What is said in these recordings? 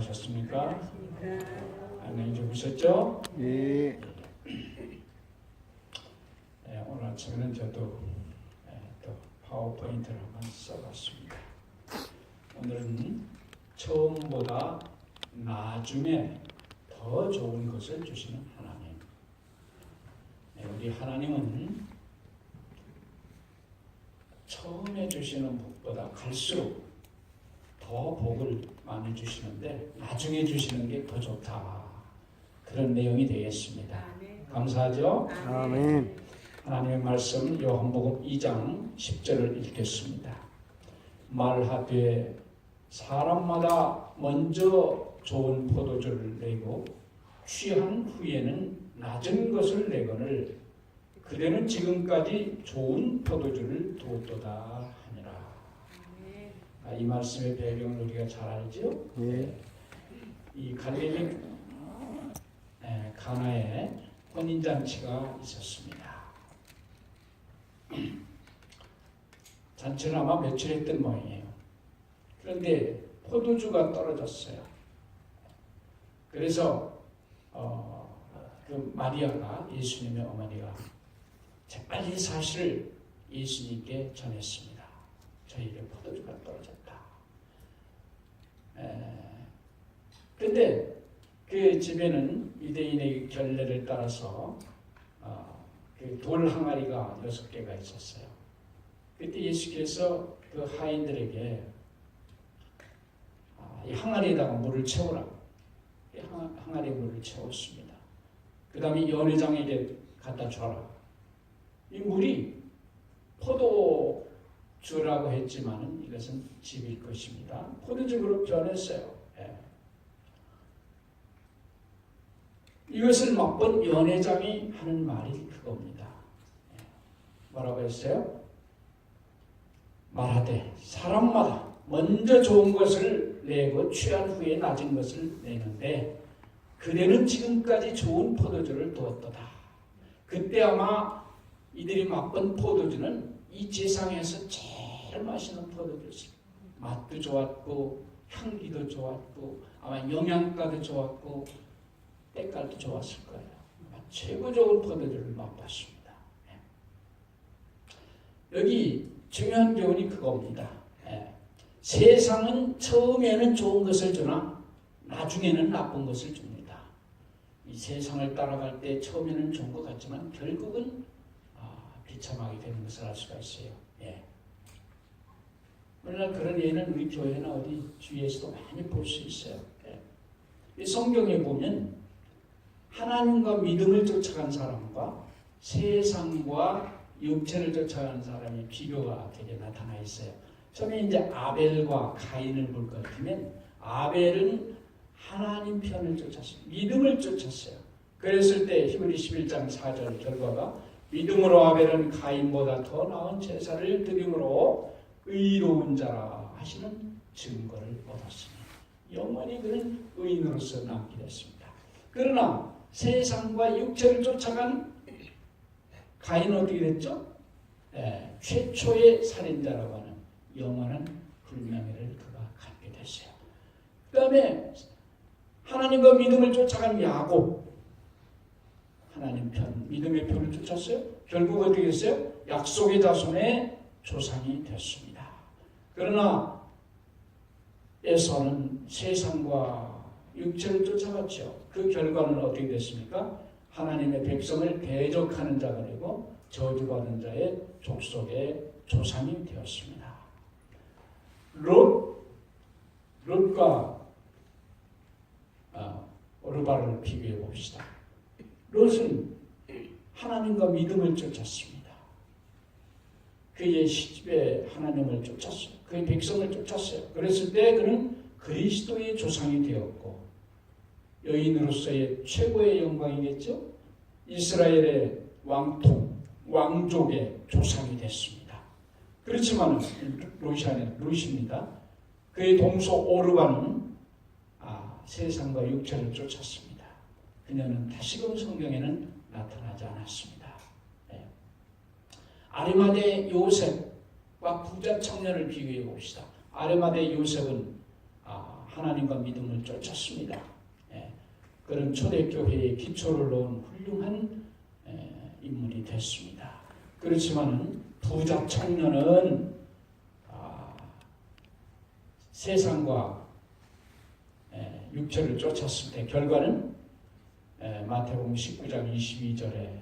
안녕하셨습니까? 안녕히 주무셨죠? 예. 오늘 아침에는 저도 또 파워포인트를 한번 써봤습니다. 오늘은 처음보다 나중에 더 좋은 것을 주시는 하나님. 우리 하나님은 처음에 주시는 복보다 갈수록 더 복을 많이 주시는데 나중에 주시는 게 더 좋다. 그런 내용이 되겠습니다. 감사하죠? 아멘. 하나님의 말씀 요한복음 2장 10절을 읽겠습니다. 말하되 사람마다 먼저 좋은 포도주를 내고 취한 후에는 낮은 것을 내거늘 그대는 지금까지 좋은 포도주를 두었도다 하니라. 이 말씀의 배경을 우리가 잘 알죠? 예. 이 갈릴리 가나에 혼인잔치가 있었습니다. 잔치는 아마 며칠 했던 모양이에요. 그런데 포도주가 떨어졌어요. 그래서 그 마리아가, 예수님의 어머니가 재빨리 사실을 예수님께 전했습니다. 저희에게 포도주가 떨어졌다. 그런데 그 집에는 유대인의 결례를 따라서 그 돌 항아리가 6개가 있었어요. 그때 예수께서 그 하인들에게 이 항아리에다가 물을 채우라. 이 항아리에 물을 채웠습니다. 그 다음에 연회장에게 갖다 줘라. 이 물이 포도주라고 했지만 이것은 즙일 것입니다. 포도즙으로 변했어요. 이것을 맛본 연회장이 하는 말이 그겁니다. 뭐라고 했어요? 말하되 사람마다 먼저 좋은 것을 내고 취한 후에 낮은 것을 내는데 그대는 지금까지 좋은 포도주를 두었도다. 그때 아마 이들이 맛본 포도주는 이 세상에서 제일 맛있는 포도주였어요. 맛도 좋았고 향기도 좋았고 아마 영양가도 좋았고 때깔도 좋았을 거예요. 최고 좋은 포도주를 맛봤습니다. 여기 중요한 교훈이 그겁니다. 세상은 처음에는 좋은 것을 주나 나중에는 나쁜 것을 줍니다. 이 세상을 따라갈 때 처음에는 좋은 것 같지만 결국은 비참하게 되는 것을 알 수가 있어요. 그러나 그런 예는 우리 교회나 어디 주위에서도 많이 볼 수 있어요. 이 성경에 보면 하나님과 믿음을 쫓아간 사람과 세상과 육체를 쫓아가는 사람이 비교가 되게 나타나 있어요. 처음에 이제 아벨과 가인을 볼 것 같으면 아벨은 하나님 편을 쫓았어요. 믿음을 쫓았어요. 그랬을 때 히브리 11장 4절 결과가 믿음으로 아벨은 가인보다 더 나은 제사를 드림으로 의로운 자라 하시는 증거를 얻었습니다. 영원히 그는 의인으로서 남게 됐습니다. 그러나 세상과 육체를 쫓아간 가인은 어떻게 됐죠? 최초의 살인자라고 하는 영원한 불명예를 그가 갖게 됐어요. 그 다음에 하나님과 믿음을 쫓아간 야곱, 하나님 편, 믿음의 편을 쫓았어요. 결국 어떻게 됐어요? 약속의 자손의 조상이 됐습니다. 그러나 에서는 세상과 육체를 쫓아갔죠. 그 결과는 어떻게 됐습니까? 하나님의 백성을 대적하는 자가 되고 저주받은 자의 족속의 조상이 되었습니다. 롯과 오르바를 비교해 봅시다. 롯은 하나님과 믿음을 쫓았습니다. 그의 시집에 하나님을 쫓았어요. 그의 백성을 쫓았어요. 그랬을 때 그는 그리스도의 조상이 되었고 여인으로서의 최고의 영광이겠죠. 이스라엘의 왕통, 왕족의 조상이 됐습니다. 그렇지만 롯입니다. 그의 동서 오르바는 세상과 육체를 쫓았습니다. 그녀는 다시금 성경에는 나타나지 않았습니다. 아리마대 요셉과 부자 청년을 비교해 봅시다. 아리마대 요셉은 하나님과 믿음을 쫓았습니다. 그런 초대교회의 기초를 놓은 훌륭한 인물이 됐습니다. 그렇지만 부자 청년은 세상과 육체를 쫓았을 때 결과는 마태복음 19장 22절에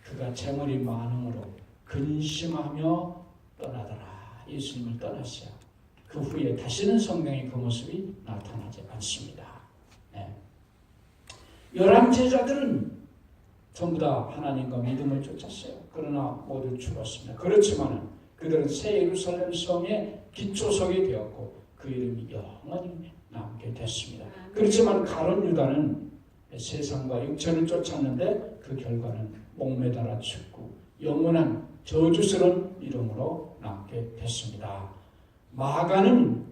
그가 재물이 많음으로 근심하며 떠나더라. 예수님을 떠났어요. 그 후에 다시는 성경에 그 모습이 나타나지 않습니다. 11 제자들은 전부 다 하나님과 믿음을 쫓았어요. 그러나 모두 죽었습니다. 그렇지만 그들은 새 예루살렘 성의 기초석이 되었고 그 이름이 영원히 남게 됐습니다. 그렇지만 가룟 유다는 세상과 육체를 쫓았는데 그 결과는 목매달아 죽고 영원한 저주스러운 이름으로 남게 됐습니다. 마가는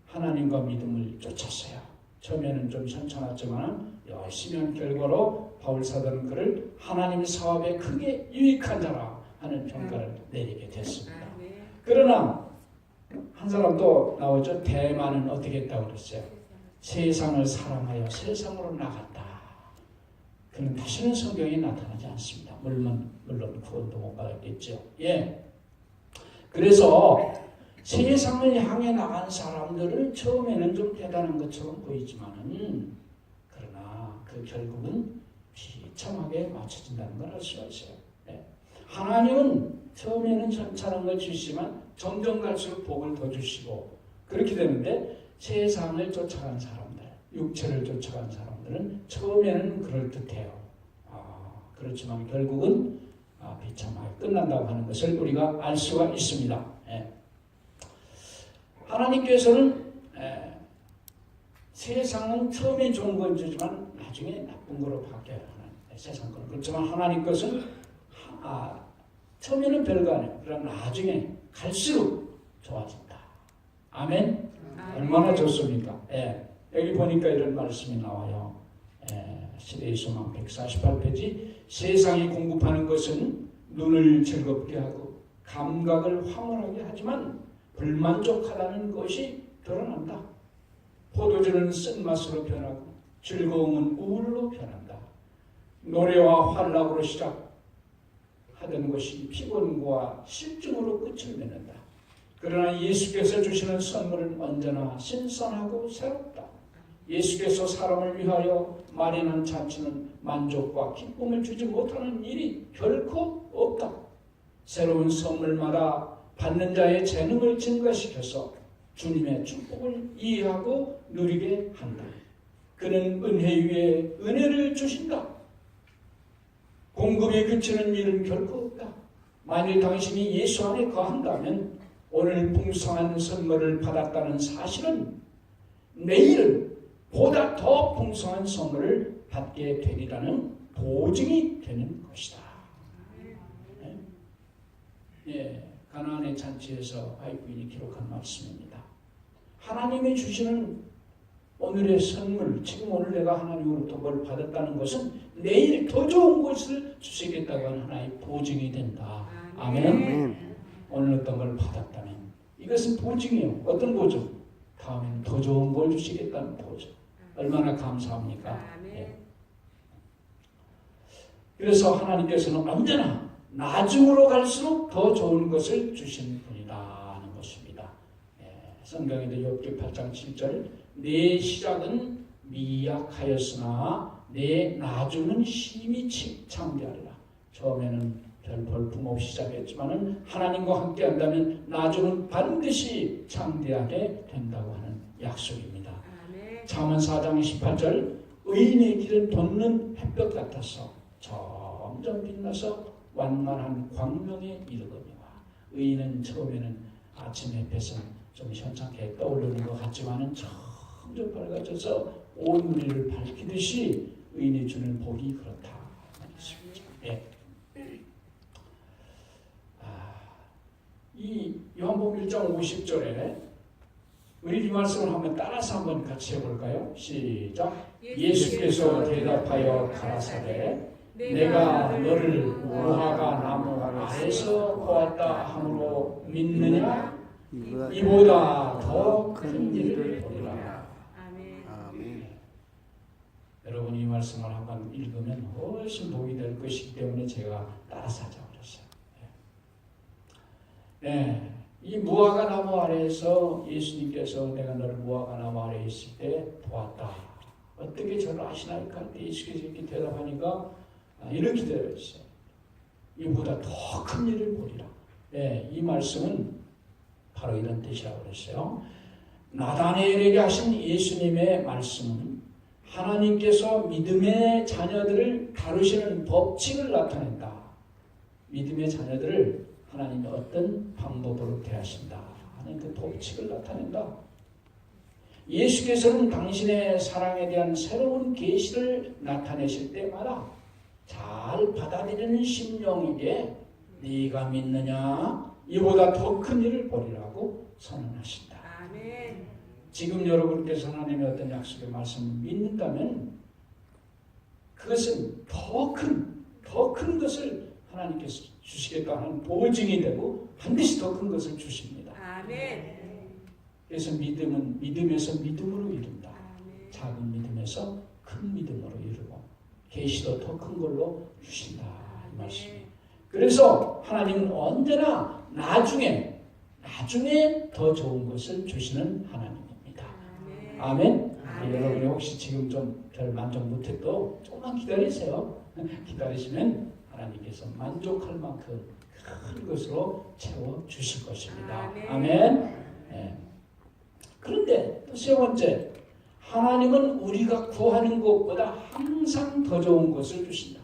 하나님과 믿음을 쫓았어요. 처음에는 좀 천천했지만 열심히 한 결과로 바울사도는 그를 하나님의 사업에 크게 유익한 자라 하는 평가를 내리게 됐습니다. 그러나 한 사람 또 나오죠. 대만은 어떻게 했다고 그랬어요? 세상을 사랑하여 세상으로 나갔다. 그는 다시는 성경에 나타나지 않습니다. 물론 구원도 못 받았겠죠. 그래서 세상을 향해 나간 사람들은 처음에는 좀 대단한 것처럼 보이지만은 그러나 그 결국은 비참하게 맞춰진다는 걸 알 수가 있어요. 하나님은 처음에는 천천한 걸 주시지만 점점 갈수록 복을 더 주시고 그렇게 되는데 세상을 쫓아간 사람들, 육체를 쫓아간 사람들은 처음에는 그럴듯해요. 그렇지만 결국은 비참하게 끝난다고 하는 것을 우리가 알 수가 있습니다. 하나님께서는 세상은 처음에 좋은 건 주지만 나중에 나쁜 거로 바뀌어요. 세상 건. 그렇지만 하나님 것은 처음에는 별거 아니에요. 그러나 나중에 갈수록 좋아진다. 아멘? 얼마나 좋습니까? 여기 보니까 이런 말씀이 나와요. 시대의 소망 148페이지 세상이 공급하는 것은 눈을 즐겁게 하고 감각을 황홀하게 하지만 불만족하다는 것이 드러난다. 포도주는 쓴맛으로 변하고 즐거움은 우울로 변한다. 노래와 환락으로 시작하던 것이 피곤과 실증으로 끝을 맺는다. 그러나 예수께서 주시는 선물은 언제나 신선하고 새롭다. 예수께서 사람을 위하여 마련한 잔치는 만족과 기쁨을 주지 못하는 일이 결코 없다. 새로운 선물마다 받는 자의 재능을 증가시켜서 주님의 축복을 이해하고 누리게 한다. 그는 은혜 위에 은혜를 주신다. 공급에 그치는 일은 결코 없다. 만일 당신이 예수 안에 거한다면 오늘 풍성한 선물을 받았다는 사실은 내일은 보다 더 풍성한 선물을 받게 되리라는 보증이 되는 것이다. 가나안의 잔치에서 바이브인이 기록한 말씀입니다. 하나님이 주시는 오늘의 선물, 지금 오늘 내가 하나님으로부터 뭘 받았다는 것은 내일 더 좋은 것을 주시겠다고 하는 하나의 보증이 된다. 아멘. 오늘 어떤 걸 받았다면 이것은 보증이에요. 어떤 보증? 다음에는 더 좋은 걸 주시겠다는 보증. 얼마나 감사합니까? 그래서 하나님께서는 언제나 나중으로 갈수록 더 좋은 것을 주시는 분이다 하는 것입니다. 성경에도 욥기 8장 7절 내 시작은 미약하였으나 내 나중은 심히 창대하리라. 처음에는 별 볼품없이 시작했지만 하나님과 함께 한다면 나중은 반드시 창대하게 된다고 하는 약속입니다. 잠언 4장 28절 의인의 길은 돋는 햇볕 같아서 점점 빛나서 완만한 광명에 이르거니와. 의인은 처음에는 아침 햇볕은 좀 현찮게 떠오르는 것 같지만 점점 밝아져서 온 우리를 밝히듯이 의인이 주는 복이 그렇다. 이 요한복음 1장 50절에 우리 이 말씀을 한번 따라서 한번 같이 해볼까요? 시작. 예수께서 대답하여 가라사대 내가 너를 무화과 나무 아래서 보았다 함으로 믿느냐? 이보다 더 큰 일을 보리라. 훨씬 복이 될 것이기 때문에 제가 따라서 하자고 그랬어요. 네. 이 무화과 나무 아래에서 예수님께서 내가 너를 무화과 나무 아래에 있을 때 보았다. 어떻게 저를 아시나이까 할 때 예수께서 이렇게 대답하니까 이렇게 대답했어요. 이보다 더 큰 일을 보리라. 네, 이 말씀은 바로 이런 뜻이라고 그랬어요. 나다나엘에게 하신 예수님의 말씀은 하나님께서 믿음의 자녀들을 다루시는 법칙을 나타낸다. 믿음의 자녀들을 하나님이 어떤 방법으로 대하신다 하는 그 법칙을 나타낸다. 예수께서는 당신의 사랑에 대한 새로운 계시를 나타내실 때마다 잘 받아들이는 심령에게 네가 믿느냐? 이보다 더 큰 일을 보리라고 선언하신다. 아멘. 지금 여러분께서 하나님의 어떤 약속의 말씀을 믿는다면 그것은 더 큰 것을 하나님께서 주시겠다 하는 보증이 되고 반드시 더 큰 것을 주십니다. 아멘. 그래서 믿음은 믿음에서 믿음으로 이룬다. 아멘. 작은 믿음에서 큰 믿음으로 이루고 계시도 더 큰 걸로 주신다. 이 말씀이에요. 그래서 하나님은 언제나 나중에 더 좋은 것을 주시는 하나님입니다. 아멘. 아멘. 여러분이 혹시 지금 좀 별 만족 못해도 조금만 기다리세요. 기다리시면 하나님께서 만족할 만큼 큰 것으로 채워 주실 것입니다. 아멘. 네. 그런데 또 세 번째, 하나님은 우리가 구하는 것보다 항상 더 좋은 것을 주신다.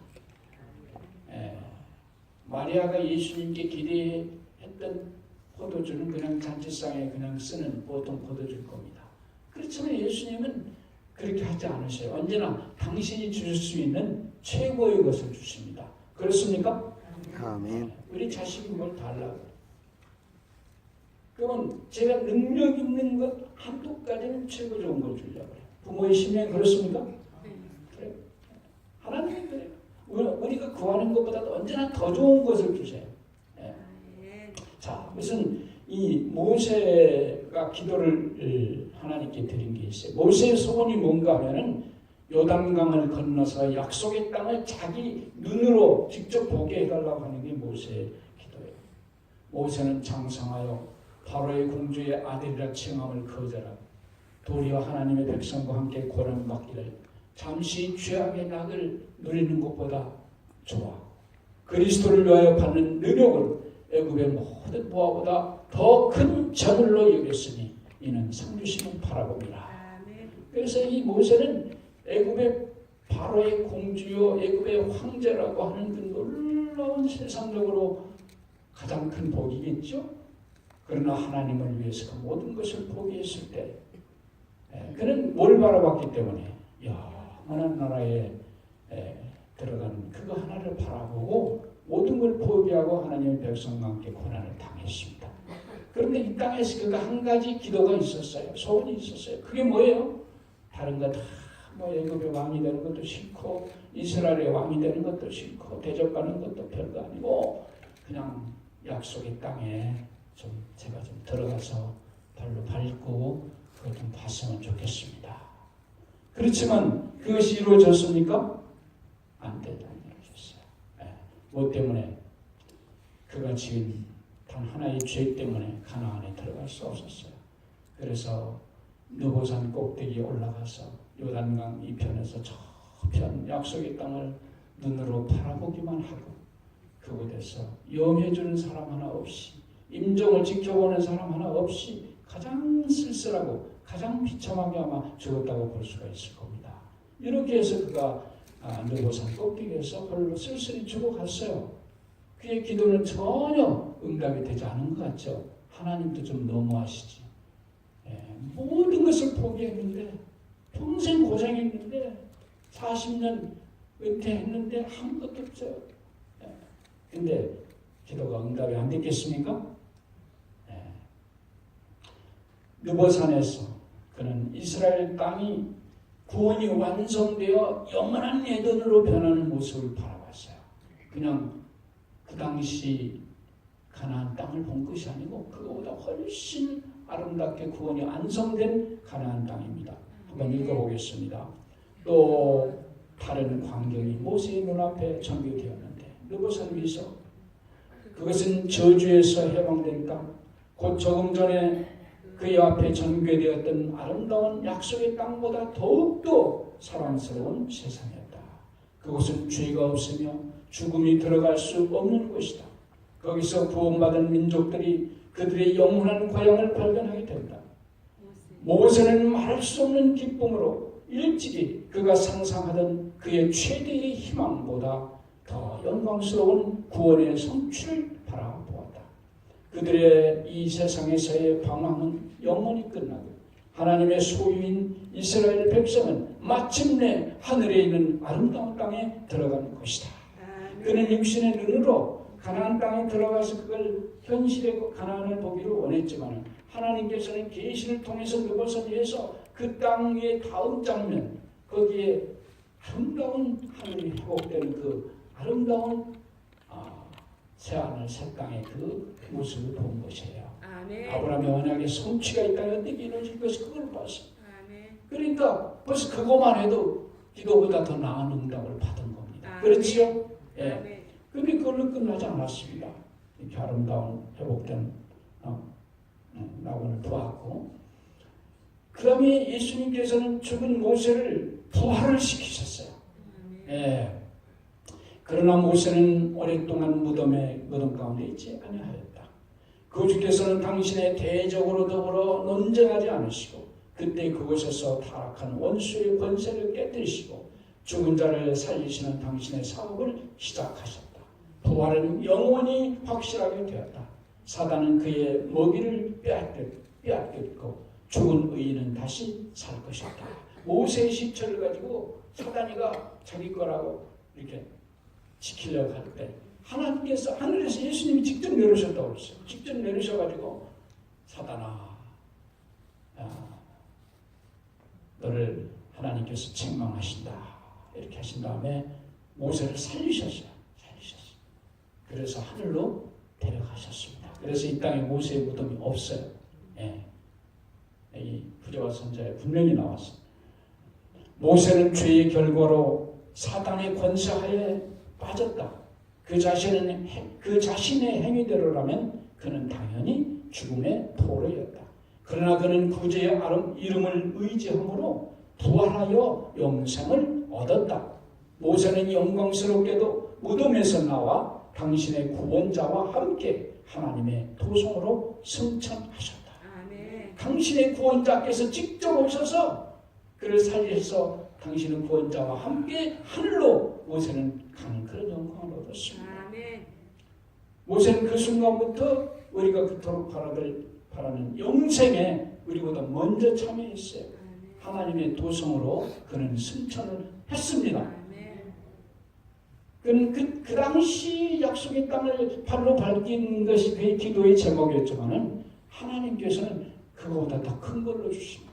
마리아가 예수님께 기대했던 포도주는 그냥 잔치상에 그냥 쓰는 보통 포도주일 겁니다. 그렇지만 예수님은 그렇게 하지 않으셔요. 언제나 당신이 주실 수 있는 최고의 것을 주십니다. 그렇습니까? 아멘. 우리 자식이 뭘 달라고. 그러면 제가 능력 있는 것 한도까지는 최고 좋은 걸 주려고 해요. 부모의 심령이 그렇습니까? 그래요. 하나님이 그래요. 우리가 구하는 것보다 언제나 더 좋은 것을 주세요. 네. 자, 무슨 이 모세가 기도를 하나님께 드린 게 있어요. 모세의 소원이 뭔가 하면은 요단강을 건너서 약속의 땅을 자기 눈으로 직접 보게 해달라고 하는 게 모세의 기도예요. 모세는 장성하여 바로의 공주의 아들이라 칭함을 거절하고 도리어 하나님의 백성과 함께 고난받기를 잠시 죄악의 낙을 누리는 것보다 좋아. 그리스도를 위하여 받는 능력을 애굽의 모든 보화보다 더 큰 저물로 여겼으니 이는 상주심을 바라봅니다. 그래서 이 모세는 애굽의 바로의 공주요 애굽의 황제라고 하는 그 놀라운 세상적으로 가장 큰 복이겠죠. 그러나 하나님을 위해서 그 모든 것을 포기했을 때 그는 뭘 바라봤기 때문에 영원한 나라에 들어가는 그거 하나를 바라보고 모든 걸 포기하고 하나님의 백성과 함께 고난을 당했습니다. 그런데 이 땅에서 그가 한 가지 기도가 있었어요. 소원이 있었어요. 그게 뭐예요? 다른 거 다 뭐 애굽의 왕이 되는 것도 싫고 이스라엘의 왕이 되는 것도 싫고 대접받는 것도 별거 아니고 그냥 약속의 땅에 제가 좀 들어가서 발로 밟고 그걸 좀 봤으면 좋겠습니다. 그렇지만 그것이 이루어졌습니까? 안 이루어졌어요. 뭐 때문에? 그가 지은 단 하나의 죄 때문에 가나안에 들어갈 수 없었어요. 그래서 느보산 꼭대기에 올라가서 요단강 이편에서 저편 약속의 땅을 눈으로 바라보기만 하고 그곳에서 염해주는 사람 하나 없이 임종을 지켜보는 사람 하나 없이 가장 쓸쓸하고 가장 비참하게 아마 죽었다고 볼 수가 있을 겁니다. 이렇게 해서 그가 느보산 꼭대기에서 홀로 쓸쓸히 죽어갔어요. 그의 기도는 전혀 응답이 되지 않은 것 같죠. 하나님도 좀 너무하시지. 모든 것을 포기했는데 평생 고생했는데 40년 은퇴했는데 아무것도 없어요. 근데 기도가 응답이 안 됐겠습니까? 느보산에서 그는 이스라엘 땅이 구원이 완성되어 영원한 에덴으로 변하는 모습을 바라봤어요. 그냥 그 당시 가나안 땅을 본 것이 아니고 그거보다 훨씬 아름답게 구원이 완성된 가나안 땅입니다. 한번 읽어보겠습니다. 또 다른 광경이 모세의 눈앞에 전개되었는데 무엇을 위해서? 그것은 저주에서 해방된 땅, 곧 조금 전에 그의 앞에 전개되었던 아름다운 약속의 땅보다 더욱더 사랑스러운 세상이었다. 그곳은 죄가 없으며 죽음이 들어갈 수 없는 곳이다. 거기서 구원받은 민족들이 그들의 영원한 고향을 발견하게 된다. 모세는 말할 수 없는 기쁨으로 일찍이 그가 상상하던 그의 최대의 희망보다 더 영광스러운 구원의 성취를 바라보았다. 그들의 이 세상에서의 방황은 영원히 끝나고 하나님의 소유인 이스라엘 백성은 마침내 하늘에 있는 아름다운 땅에 들어가는 것이다. 그는 육신의 눈으로 가나안 땅에 들어가서 그걸 현실의 가나안을 보기를 원했지만 하나님께서는 계시를 통해서 그것을 위해서 그 땅 위의 다음 장면, 거기에 아름다운 하늘이 회복되는 그 아름다운 새하늘 새 땅의 그 모습을 본 것이에요. 아멘. 아브라함의 언약의 성취가 이 땅에 어떻게 이루어질 것이 그걸 봤어요. 아멘. 그러니까 벌써 그것만 해도 기도보다 더 나은 응답을 받은 겁니다. 그렇지요? 예. 아멘. 그런데 그걸로 끝나지 않았습니다. 이렇게 아름다운 회복된 낙원을 보았고, 그 다음에 예수님께서는 죽은 모세를 부활을 시키셨어요. 예. 그러나 모세는 오랫동안 무덤 가운데 있지 아니하였다. 그 주께서는 당신의 대적으로 더불어 논쟁하지 않으시고 그때 그곳에서 타락한 원수의 권세를 깨뜨리시고 죽은 자를 살리시는 당신의 사업을 시작하셨다. 부활은 영원히 확실하게 되었다. 사단은 그의 먹이를 빼앗겼고 죽은 의인은 다시 살 것이었다. 모세의 시체를 가지고 사단이가 자기 거라고 이렇게 지키려고 할 때 하나님께서 하늘에서 예수님이 직접 내려오셨다고 그랬어요. 직접 내려오셔가지고 사단아, 너를 하나님께서 책망하신다 이렇게 하신 다음에 모세를 살리셨어요. 그래서 하늘로 데려가셨습니다. 그래서 이 땅에 모세의 무덤이 없어요. 예. 이 부조와 선자에 분명히 나왔습니다. 모세는 죄의 결과로 사단의 권세하에 빠졌다. 그 자신의 행위대로라면 그는 당연히 죽음의 포로였다. 그러나 그는 구주의 이름을 의지함으로 부활하여 영생을 얻었다. 모세는 영광스럽게도 무덤에서 나와 당신의 구원자와 함께 하나님의 도성으로 승천하셨다. 아멘. 당신의 구원자께서 직접 오셔서 그를 살리셔서 당신의 구원자와 함께 하늘로 모세는 가는 그런 영광을 얻었습니다. 아멘. 모세는 그 순간부터 우리가 그토록 바라는 영생에 우리보다 먼저 참여했어요. 하나님의 도성으로 그는 승천을 했습니다. 아멘. 그는 그 당시 약속의 땅을 발로 밟는 것이 그의 기도의 제목이었지만은 하나님께서는 그거보다 더 큰 걸로 주십니다.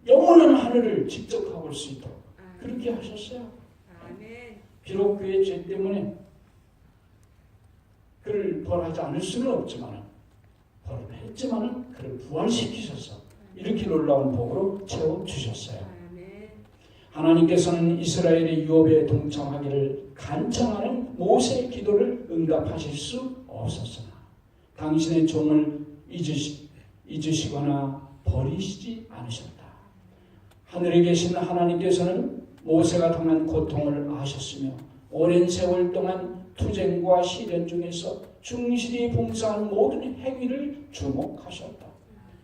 영원한 하늘을 직접 가볼 수 있도록 그렇게 하셨어요. 아멘. 비록 그의 죄 때문에 그를 벌하지 않을 수는 없지만 벌을 했지만 그를 부활시키셔서 이렇게 놀라운 복으로 채워주셨어요. 아멘. 하나님께서는 이스라엘의 유업에 동참하기를 간청하는 모세의 기도를 응답하실 수 없었으나 당신의 종을 잊으시거나 버리시지 않으셨다. 하늘에 계신 하나님께서는 모세가 당한 고통을 아셨으며 오랜 세월 동안 투쟁과 시련 중에서 충실히 봉사한 모든 행위를 주목하셨다.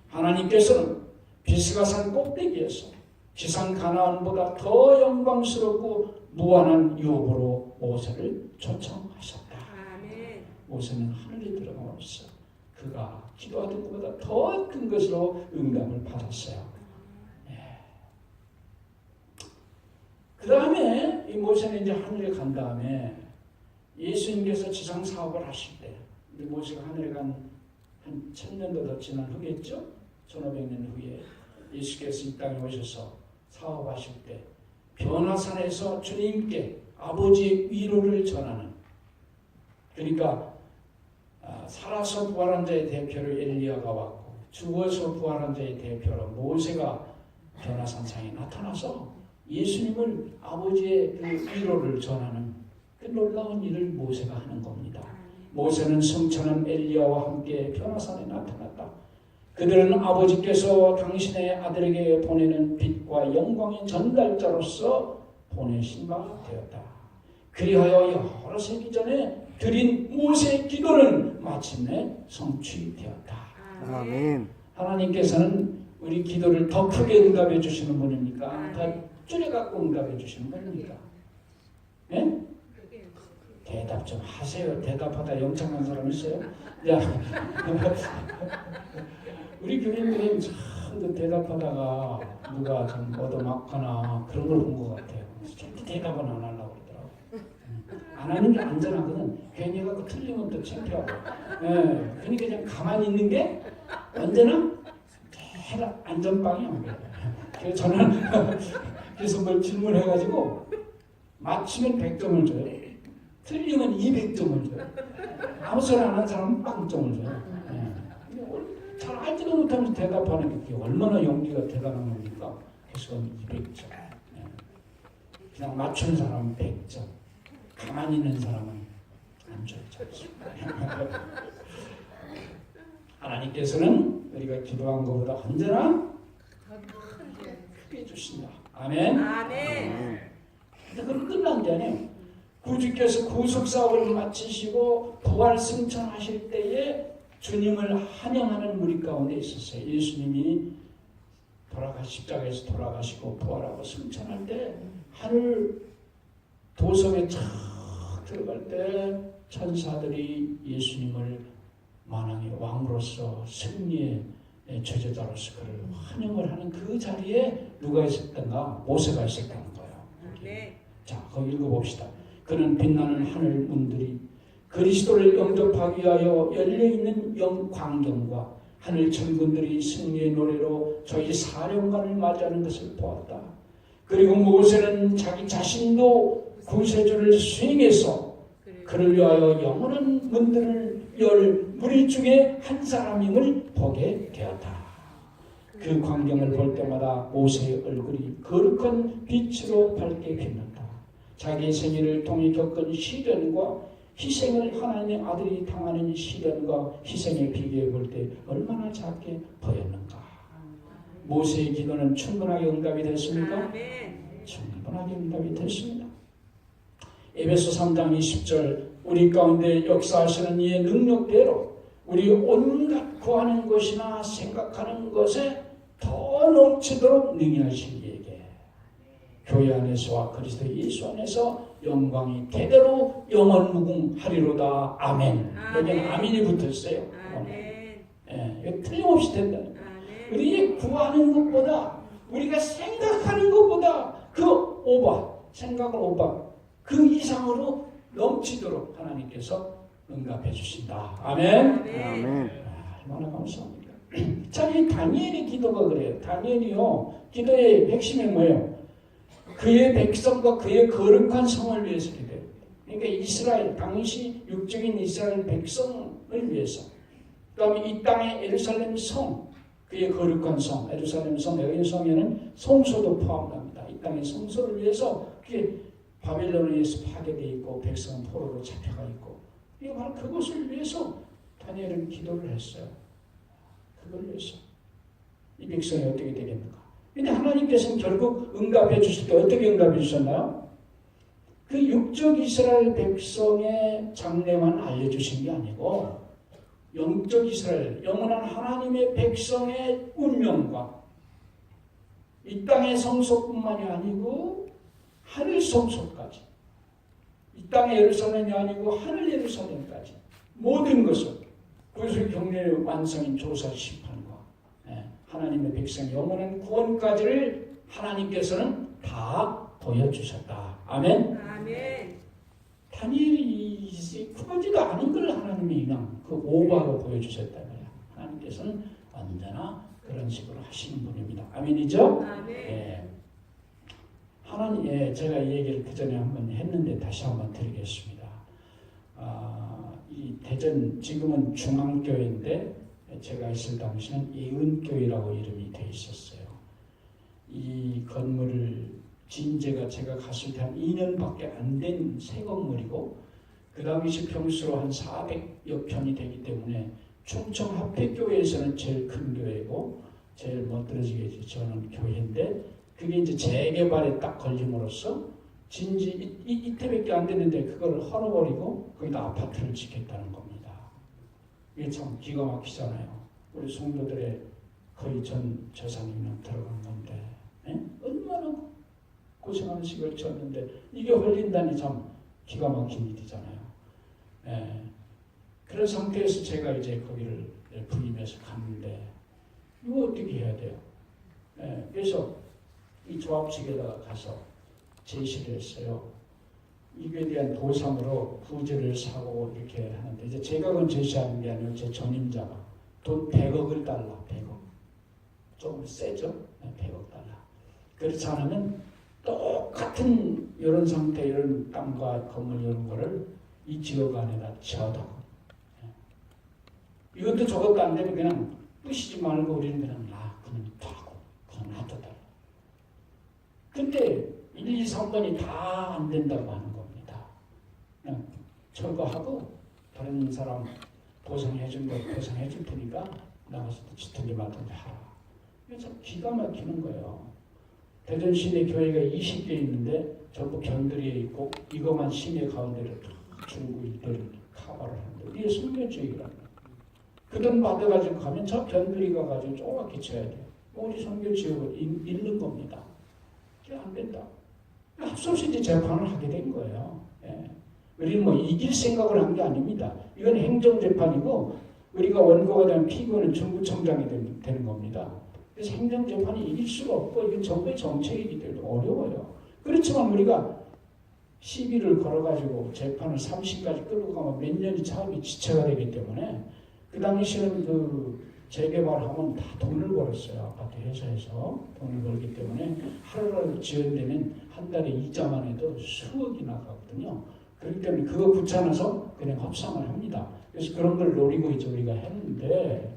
하나님께서는 비스가산 꼭대기에서 지상 가나안보다 더 영광스럽고 무한한 유업으로 모세를 초청하셨다. 아멘. 모세는 하늘에 들어가면서 그가 기도하던 것보다 더 큰 것으로 응답을 받았어요. 그 다음에 이 모세는 이제 하늘에 간 다음에 예수님께서 지상 사업을 하실 때 모세가 하늘에 간 한 1000년도 더 지난 후겠죠? 1500년 후에 예수께서 이 땅에 오셔서 사업하실 때 변화산에서 주님께 아버지의 위로를 전하는, 그러니까 살아서 부활한 자의 대표로 엘리야가 왔고 죽어서 부활한 자의 대표로 모세가 변화산상에 나타나서 예수님을 아버지의 그 위로를 전하는 그 놀라운 일을 모세가 하는 겁니다. 모세는 성천한 엘리야와 함께 변화산에 나타났다. 그들은 아버지께서 당신의 아들에게 보내는 빛과 영광의 전달자로서 보내신 바 되었다. 그리하여 여러 세기 전에 드린 모세의 기도는 마침내 성취되었다. 아멘. 하나님께서는 우리 기도를 더 크게 응답해 주시는 분입니까? 더 줄여갖고 응답해 주시는 분입니까? 네? 대답 좀 하세요. 대답하다 영창한 사람 있어요? 야, 우리 교인들은 참 대답하다가 누가 좀 얻어맞거나 그런 걸 본 것 같아요. 절대 대답은 안 하려고 그러더라고요. 안 하는 게 안전하거든. 괜히 해갖고 틀리면 또 창피하고. 그러니까 그냥 가만히 있는 게 언제나 제일 안전빵이야. 그래서 저는 그래서 뭘 질문해가지고 맞추면 100점을 줘요. 틀리면 200점을 줘요. 아무 소리 안 하는 사람은 빵점을 줘요. 잘 알지도 못하면서 대답하는 게 얼마나 용기가 대단한 겁니까? 그래서 200점. 그냥 맞춘 사람은 100점. 가만히 있는 사람은 안 줘요. 하나님께서는 우리가 기도한 것보다 언제나 크게 주신다. 아멘. 아멘. 근데 그건 끝난 게 아니에요. 구주께서 구속사업을 마치시고 부활 승천하실 때에 주님을 환영하는 무리 가운데 있었어요. 예수님이 십자가에서 돌아가시고 부활하고 승천할 때 하늘 도성에 착 들어갈 때 천사들이 예수님을 만왕의 왕으로서 승리의 제자로서 그를 환영을 하는 그 자리에 누가 있었던가? 모세가 있었다는 거예요. 네. 자, 거기 읽어봅시다. 그는 빛나는 하늘 문들이 그리스도를 영접하기 위하여 열려있는 영광경과 하늘 천군들이 승리의 노래로 저희 사령관을 맞이하는 것을 보았다. 그리고 모세는 자기 자신도 구세주를 수행해서 그를 위하여 영원한 문들을 열 무리 중에 한 사람임을 보게 되었다. 그 광경을 볼 때마다 모세의 얼굴이 거룩한 빛으로 밝게 빛났다. 자기 생애를 통해 겪은 시련과 희생을 하나님의 아들이 당하는 시련과 희생에 비교해 볼 때 얼마나 작게 보였는가. 모세의 기도는 충분하게 응답이 됐습니까? 충분하게 응답이 됐습니다. 에베소 3장 20절 우리 가운데 역사하시는 이의 능력대로 우리 온갖 구하는 것이나 생각하는 것에 더 넘치도록 능히하신 이에게 교회 안에서와 그리스도 예수 안에서 영광이 대대로 영원무궁하리로다. 아멘. 여기는 아멘이 붙어있어요. 이거 틀림없이 된다. 우리 구하는 것보다 우리가 생각하는 것보다 그 생각을 그 이상으로 넘치도록 하나님께서 응답해 주신다. 아멘. 아멘. 얼마나 감사합니까? 자, 이 다니엘의 기도가 그래요. 다니엘이요, 기도의 핵심이 뭐예요? 그의 백성과 그의 거룩한 성을 위해서 기도해요. 그러니까 이스라엘, 당시 육적인 이스라엘 백성을 위해서. 그 다음에 이 땅의 예루살렘 성, 그의 거룩한 성, 예루살렘 성, 여기 성에는 성소도 포함합니다. 이 땅의 성소를 위해서 그게 바벨론에 의해서 파괴되어 있고 백성은 포로로 잡혀가 있고, 이거 바로 그것을 위해서 다니엘은 기도를 했어요. 그걸 위해서. 이 백성이 어떻게 되겠는가? 근데 하나님께서는 결국 응답해 주실 때 어떻게 응답해 주셨나요? 그 육적 이스라엘 백성의 장래만 알려주신 게 아니고 영적 이스라엘, 영원한 하나님의 백성의 운명과 이 땅의 성소뿐만이 아니고 하늘 성소까지, 이 땅의 예루살렘이 아니고 하늘 예루살렘까지 모든 것을 구속 경례의 완성인 조사 심판과 하나님의 백성 영원한 구원까지를 하나님께서는 다 보여주셨다. 아멘. 아멘. 다니엘이 구하지도 않은 걸 하나님이 그냥 그 오바로 보여주셨다. 하나님께서는 언제나 그런 식으로 하시는 분입니다. 아멘이죠? 아멘. 하나님, 제가 이 얘기를 그 전에 한번 했는데 다시 한번 드리겠습니다. 이 대전 지금은 중앙교회인데 제가 있을 당시는 예은교회라고 이름이 되어 있었어요. 이 건물을 진제가 제가 갔을 때 한 2년밖에 안 된 새 건물이고 그 당시 평수로 한 400여 평이 되기 때문에 충청 합백교회에서는 제일 큰 교회고 제일 멋들어지게 저는 교회인데 그게 이제 재개발에 딱 걸림으로써 진지 이때밖에 안 됐는데 그걸 헐어버리고 거기다 아파트를 짓겠다는 겁니다. 이게 참 기가 막히잖아요. 우리 성도들의 거의 전 재산이 그냥 들어간 건데 얼마나 고생하는 시간을 쳤는데 이게 헐린다니 참 기가 막힌 일이잖아요. 그런 상태에서 제가 이제 거기를 부임해서 갔는데 이거 어떻게 해야 돼요? 그래서 이 조합 측에다가 가서 제시를 했어요. 이거에 대한 보상으로 부지를 사고 이렇게 하는데 이제 제가 그건 제시하는 게 아니고 제 전임자가 돈 100억을 달라. 100억. 조금 세죠? 100억 달라. 그렇지 않으면 똑같은 이런 상태, 이런 땅과 건물 이런 거를 이 지역 안에다 지어다고. 이것도 저것도 안 되면 그냥 부시지 말고 우리는 그냥 그냥 놔고 그냥 놔둬달라. 근데 1, 2, 3번이 다 안 된다고 하는 겁니다. 그냥 철거하고 다른 사람 보상해준 거 보상해줄 테니까 나가서 짓든지 말든지 하라. 그래서 기가 막히는 거예요. 대전 시내 교회가 20개 있는데 전부 견들이에 있고 이것만 시내 가운데를 중구 일대를 커버를 하는데 이게 성교지역이라는 거예요. 그 돈 받아가지고 가면 저 견들이 가가지고 조그맣게 쳐야 돼요. 우리 성교지역을 잃는 겁니다. 그게 안 된다. 합소시 이제 재판을 하게 된 거예요. 우리는 뭐 이길 생각을 한 게 아닙니다. 이건 행정재판이고 우리가 원고가 되면 피고는 정부청장이 되는 겁니다. 그래서 행정재판이 이길 수가 없고 이건 정부의 정책이기 때문에 어려워요. 그렇지만 우리가 시비를 걸어가지고 재판을 3심까지 끌고 가면 몇 년이 차음이 지체가 되기 때문에 그 당시에는 그 재개발하면 다 돈을 벌었어요. 아파트 회사에서 돈을 벌기 때문에 하루라도 지연되면 한 달에 이자만 해도 수억이 나가거든요. 그렇기 때문에 그거 붙여놔서 그냥 협상을 합니다. 그래서 그런 걸 노리고 이제 우리가 했는데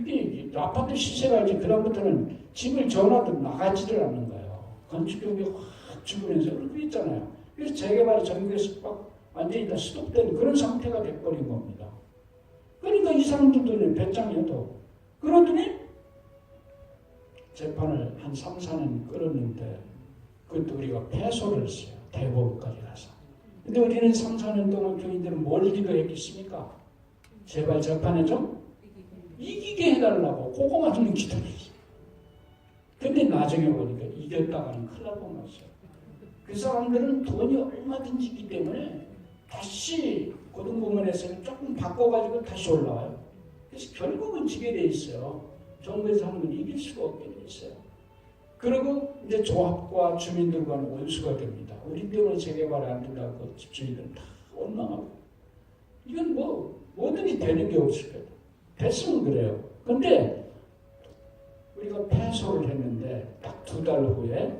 이게 아파트 시세가 이제 그다음부터는 집을 전화도 나가지를 않는 거예요. 건축 경비가 확 죽으면서 그러고 있잖아요. 그래서 재개발이 전국에서 막 완전히 다 스톱된 그런 상태가 돼버린 겁니다. 그러니까 이 사람들도 배짱이어도 그러더니 재판을 한 3, 4년 끌었는데 그것도 우리가 패소를 했어요. 대법원까지 가서. 근데 우리는 3, 4년 동안 교인들은 뭘 기도했겠습니까? 제발 재판에 좀 이기게 해달라고 그거만 좀 기도했어요. 근데 나중에 보니까 이겼다가는 큰일 날 뻔했어요. 그 사람들은 돈이 얼마든지 있기 때문에 다시 고등법원에서는 조금 바꿔가지고 다시 올라와요. 그래서 결국은 지게 돼 있어요. 정부에서 하는 건 이길 수가 없게 돼 있어요. 그리고 이제 조합과 주민들과는 원수가 됩니다. 우리 때문에 재개발이 안 된다고 집주인들은 다 원망하고. 이건 뭐든지 되는 게 없을 거예요. 됐으면 그래요. 근데 우리가 패소를 했는데 딱 2달 후에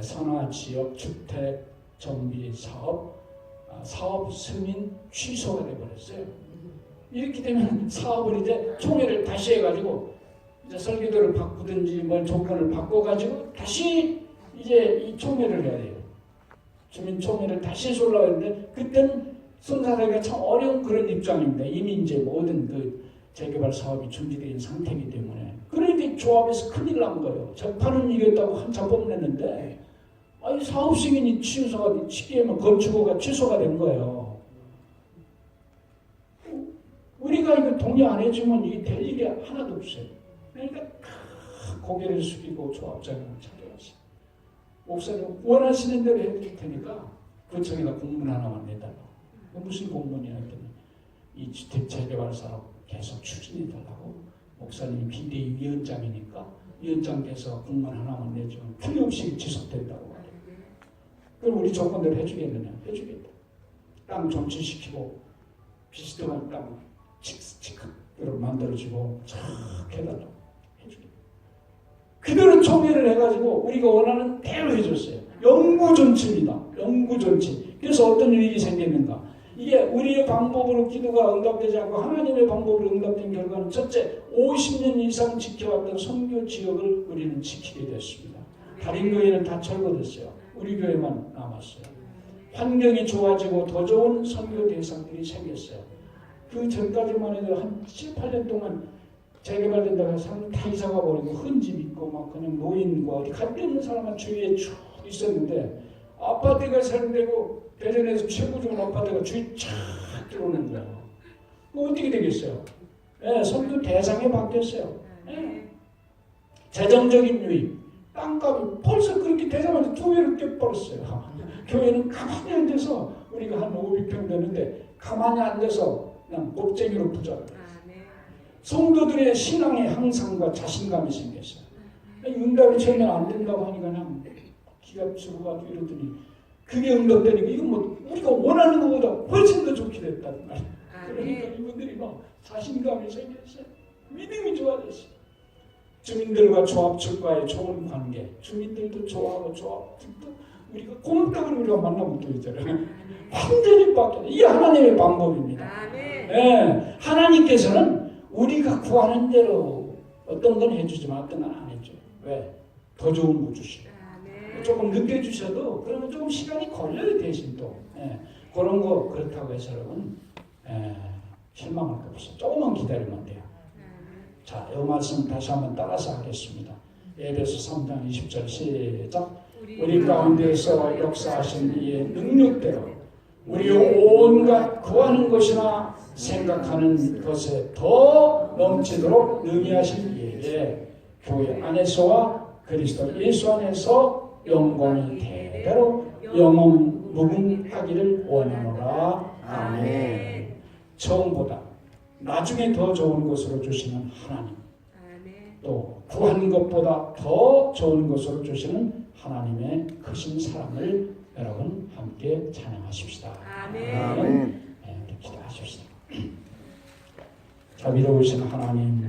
산하지역 주택 정비 사업 승인 취소가 돼버렸어요. 이렇게 되면 사업을 이제 총회를 다시 해가지고 이제 설계도를 바꾸든지 뭘 조건을 바꿔가지고 다시 이제 이 총회를 해야 돼요. 주민 총회를 다시 해서 올라가는데 그때는 승사하기가 참 어려운 그런 입장입니다. 이미 이제 모든 그 재개발 사업이 중지된 상태이기 때문에. 그러니까 조합에서 큰일 난 거예요. 재판은 이겼다고 한참 뽐냈는데 사업 승인이 취소가 시기에만 건축허가 취소가 된 거예요. 우리가 이거 동의 안 해주면 이게 될 일이 하나도 없어요. 그러니까 고개를 숙이고 조합장을 찾아왔어요. 목사님 원하시는 대로 해드릴 테니까 구청에다 공문 하나만 내달라고. 무슨 공문이야 했더니 이 주택 재개발 사업 계속 추진해달라고. 목사님이 비대위 위원장이니까 위원장께서 공문 하나만 내주면 틀림없이 지속된다고. 그럼 우리 조건대로 해주겠느냐? 해주겠다. 땅 정치시키고 비스듬한 땅 치크로 만들어주고 착 해달라고 해주겠다. 그대로 총회를 해가지고 우리가 원하는 대로 해줬어요. 영구존치입니다. 영구존치. 그래서 어떤 일이 생겼는가? 이게 우리의 방법으로 기도가 응답되지 않고 하나님의 방법으로 응답된 결과는 첫째, 50년 이상 지켜왔던 선교 지역을 우리는 지키게 됐습니다. 다른 교회는 다 철거됐어요. 우리 교회만 남았어요. 환경이 좋아지고 더 좋은 선교 대상들이 생겼어요. 그 전까지만 해도 한 7, 8년 동안 재개발된다고 해서 다 이사가 버리고 흠집 있고 막 그냥 노인과 어디 갈데 없는 사람만 주위에 쭉 있었는데 아파트가 세련되고 대전에서 최고 좋은 아파트가 주위 쫙 들어오는 거예요. 뭐 어떻게 되겠어요? 예, 선교 대상이 바뀌었어요. 예. 재정적인 유익, 땅값이 벌써 그렇게 되자마자 2배로 뛰어버렸어요. 교회는 가만히 앉아서 우리가 한 500평 되는데 가만히 앉아서 그냥 목쟁이로 부자를 했어요. 성도들의 신앙의 향상과 자신감이 생겼어요. 응답이 처음엔 안 된다고 하니까 그냥 기가 죽어가지고 이러더니 그게 응답되니까 이건 뭐 우리가 원하는 것보다 훨씬 더 좋게 됐다는 말이에요. 그러니까 이분들이 막 자신감이 생겼어요. 믿음이 좋아졌어요. 주민들과 조합측과의 좋은 관계, 주민들도 좋아하고 조합측도 우리가 고맙다고 우리가 만나면 또 있잖아요. 완전히 바뀌어요. 이게 하나님의 방법입니다. 네, 하나님께서는 우리가 구하는 대로 어떤 건 해주지만 어떤 건 안 해줘요. 왜? 더 좋은 거 주시고. 조금 늦게 주셔도 그러면 조금 시간이 걸려요. 대신 또. 예, 그런 거 그렇다고 해서 여러분 실망할 거 없어요. 조금만 기다리면 돼요. 자, 이 말씀 다시 한번 따라서 하겠습니다. 에베소 3장 20절 시작. 우리 가운데서 역사하신 이의 능력대로 우리 온갖 구하는 것이나 생각하는 것에 더 넘치도록 능히하신 이에게 교회 안에서와 그리스도 예수 안에서 영광이 대대로 영원 무궁하기를 원하노라. 아멘. 처음보다 나중에 더 좋은 것으로 주시는 하나님, 또 구한 것보다 더 좋은 것으로 주시는 하나님의 크신 사랑을 여러분 함께 찬양하십시다. 아멘. 네, 기도하십시다. 자비로우신 하나님,